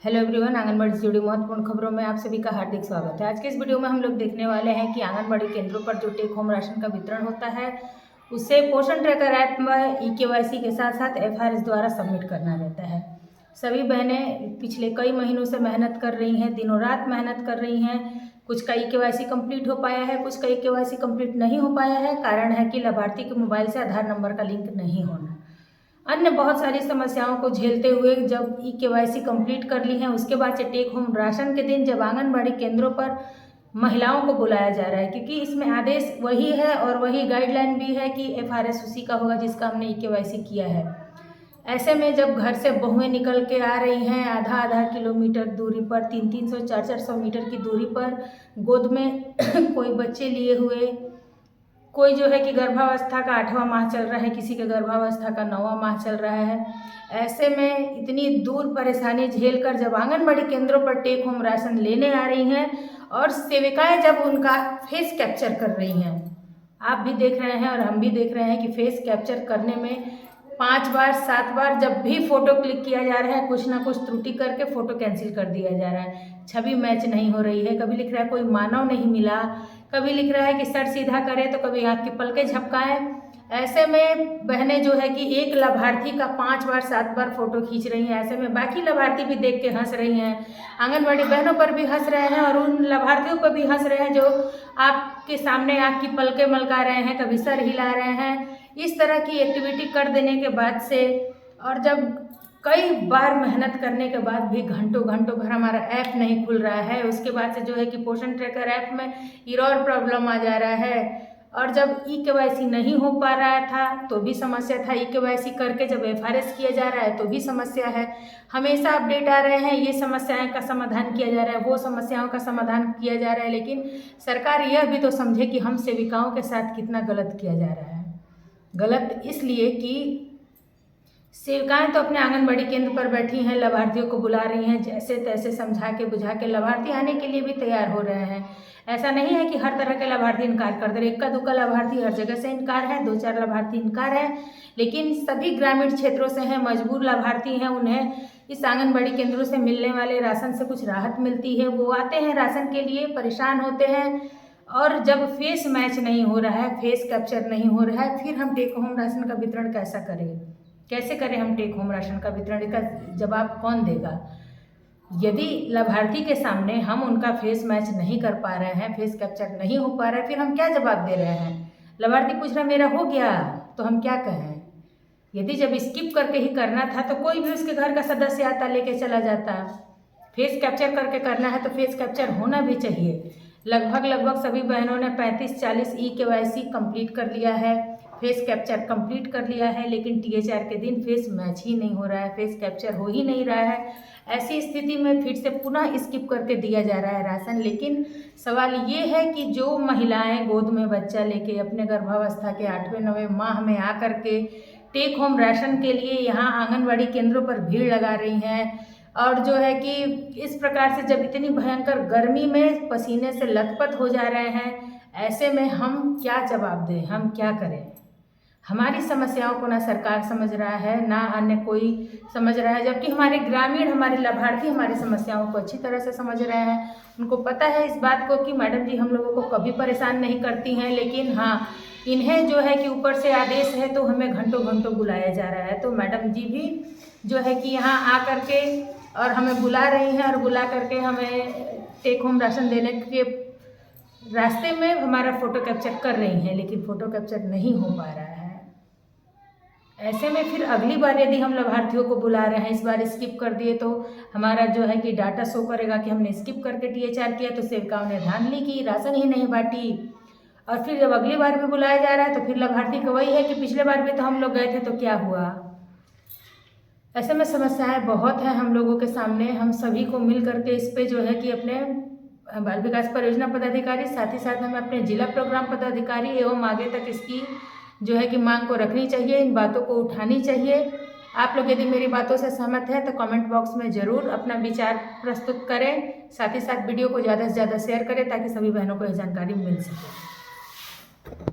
Hello everyone, anganwadi से जुड़ी महत्वपूर्ण खबरों में आप सभी का हार्दिक स्वागत है। आज के इस वीडियो में हम लोग देखने वाले हैं कि आंगनबाड़ी केंद्रों पर जो टेक होम राशन का वितरण होता है उसे पोषण ट्रैकर ऐप में EKYC के साथ साथ FRS द्वारा सबमिट करना रहता है। सभी बहनें पिछले कई महीनों से मेहनत कर रही हैं, दिनों रात मेहनत कर रही हैं। कुछ का EKYC कंप्लीट हो पाया है, कुछ का EKYC कंप्लीट नहीं हो पाया है। कारण है कि लाभार्थी के मोबाइल से आधार नंबर का लिंक नहीं होना। अन्य बहुत सारी समस्याओं को झेलते हुए जब EKYC कंप्लीट कर ली है, उसके बाद से टेक होम राशन के दिन जब आंगनबाड़ी केंद्रों पर महिलाओं को बुलाया जा रहा है, क्योंकि इसमें आदेश वही है और वही गाइडलाइन भी है कि FRS उसी का होगा जिसका हमने EKYC किया है। ऐसे में जब घर से बहुएं निकल के आ रही हैं आधा किलोमीटर दूरी पर, 300-300 400 मीटर की दूरी पर, गोद में कोई बच्चे लिए हुए, कोई जो है कि गर्भावस्था का 8वां माह चल रहा है, किसी के गर्भावस्था का 9वां माह चल रहा है। ऐसे में इतनी दूर परेशानी झेल कर जब आंगनबाड़ी केंद्रों पर टेक होम राशन लेने आ रही हैं और सेविकाएं जब उनका फेस कैप्चर कर रही हैं, आप भी देख रहे हैं और हम भी देख रहे हैं कि फेस कैप्चर करने में 5 बार 7 बार जब भी फ़ोटो क्लिक किया जा रहा है, कुछ ना कुछ त्रुटि करके फ़ोटो कैंसिल कर दिया जा रहा है। छवि मैच नहीं हो रही है, कभी लिख रहा है कोई मानव नहीं मिला, कभी लिख रहा है कि सर सीधा करें तो कभी आँख की पलकें झपकाएं। ऐसे में बहनें जो है कि एक लाभार्थी का 5 बार 7 बार फ़ोटो खींच रही हैं। ऐसे में बाकी लाभार्थी भी देख के हंस रही हैं, आंगनबाड़ी बहनों पर भी हंस रहे हैं और उन लाभार्थियों पर भी हंस रहे हैं जो आपके सामने आँख की पलकें मलका रहे हैं, कभी सर हिला रहे हैं। इस तरह की एक्टिविटी कर देने के बाद से और जब कई बार मेहनत करने के बाद भी घंटों भर हमारा ऐप नहीं खुल रहा है, उसके बाद से जो है कि पोषण ट्रैकर ऐप में एरर प्रॉब्लम आ जा रहा है। और जब EKYC नहीं हो पा रहा था तो भी समस्या था, EKYC करके जब FRS किया जा रहा है तो भी समस्या है। हमेशा अपडेट आ रहे हैं, ये समस्याएं का समाधान किया जा रहा है, वो समस्याओं का समाधान किया जा रहा है, लेकिन सरकार यह भी तो समझे कि हम सेविकाओं के साथ कितना गलत किया जा रहा है। गलत इसलिए कि सेविकाएं तो अपने आंगनबाड़ी केंद्र पर बैठी हैं, लाभार्थियों को बुला रही हैं, जैसे तैसे समझा के बुझा के लाभार्थी आने के लिए भी तैयार हो रहे हैं। ऐसा नहीं है कि हर तरह के लाभार्थी इनकार कर दे रहे, इक्का दुक्का लाभार्थी हर जगह से इनकार है, 2-4 लाभार्थी इनकार है, लेकिन सभी ग्रामीण क्षेत्रों से हैं, मजबूर लाभार्थी हैं। उन्हें इस आंगनबाड़ी केंद्रों से मिलने वाले राशन से कुछ राहत मिलती है, वो आते हैं राशन के लिए, परेशान होते हैं। और जब फेस मैच नहीं हो रहा है, फेस कैप्चर नहीं हो रहा है, फिर हम टेक होम राशन का वितरण कैसे करें हम टेक होम राशन का वितरण? का जवाब कौन देगा? यदि लाभार्थी के सामने हम उनका फेस मैच नहीं कर पा रहे हैं, फेस कैप्चर नहीं हो पा रहा है, फिर हम क्या जवाब दे रहे हैं? लाभार्थी पूछ रहा मेरा हो गया, तो हम क्या कहें? यदि जब स्किप करके ही करना था तो कोई भी उसके घर का सदस्य आता, लेके चला जाता। फेस कैप्चर करके करना है तो फेस कैप्चर होना भी चाहिए। लगभग सभी बहनों ने 35-40 EKYC कंप्लीट कर लिया है, फेस कैप्चर कंप्लीट कर लिया है, लेकिन THR के दिन फेस मैच ही नहीं हो रहा है, फेस कैप्चर हो ही नहीं रहा है। ऐसी स्थिति में फिर से पुनः स्किप करके दिया जा रहा है राशन। लेकिन सवाल ये है कि जो महिलाएं गोद में बच्चा लेके अपने गर्भावस्था के 8वें-9वें माह में आकर के टेक होम राशन के लिए यहाँ आंगनबाड़ी केंद्रों पर भीड़ लगा रही हैं और जो है कि इस प्रकार से जब इतनी भयंकर गर्मी में पसीने से लथपथ हो जा रहे हैं, ऐसे में हम क्या जवाब दें, हम क्या करें? हमारी समस्याओं को ना सरकार समझ रहा है, ना अन्य कोई समझ रहा है, जबकि हमारे ग्रामीण, हमारे लाभार्थी हमारी समस्याओं को अच्छी तरह से समझ रहे हैं। उनको पता है इस बात को कि मैडम जी हम लोगों को कभी परेशान नहीं करती हैं, लेकिन हाँ, इन्हें जो है कि ऊपर से आदेश है तो हमें घंटों बुलाया जा रहा है। तो मैडम जी भी जो है कि यहाँ आ कर के और हमें बुला रही हैं और बुला करके हमें टेक होम राशन देने के रास्ते में हमारा फ़ोटो कैप्चर कर रही हैं, लेकिन फ़ोटो कैप्चर नहीं हो पा रहा है। ऐसे में फिर अगली बार यदि हम लाभार्थियों को बुला रहे हैं, इस बार स्किप कर दिए तो हमारा जो है कि डाटा शो करेगा कि हमने स्किप करके THR किया, तो सेविकाओं ने धांधली की, राशन ही नहीं बांटी। और फिर जब अगली बार भी बुलाया जा रहा है तो फिर लाभार्थी का वही है कि पिछले बार भी तो हम लोग गए थे तो क्या हुआ? ऐसे में समस्याएं बहुत हैं हम लोगों के सामने। हम सभी को मिल करके इस पे जो है कि अपने बाल विकास परियोजना पदाधिकारी, साथ ही साथ हमें अपने जिला प्रोग्राम पदाधिकारी एवं आगे तक इसकी जो है कि मांग को रखनी चाहिए, इन बातों को उठानी चाहिए। आप लोग यदि मेरी बातों से सहमत हैं तो कमेंट बॉक्स में ज़रूर अपना विचार प्रस्तुत करें। साथ ही साथ वीडियो को ज़्यादा से ज़्यादा शेयर करें ताकि सभी बहनों को यह जानकारी मिल सके।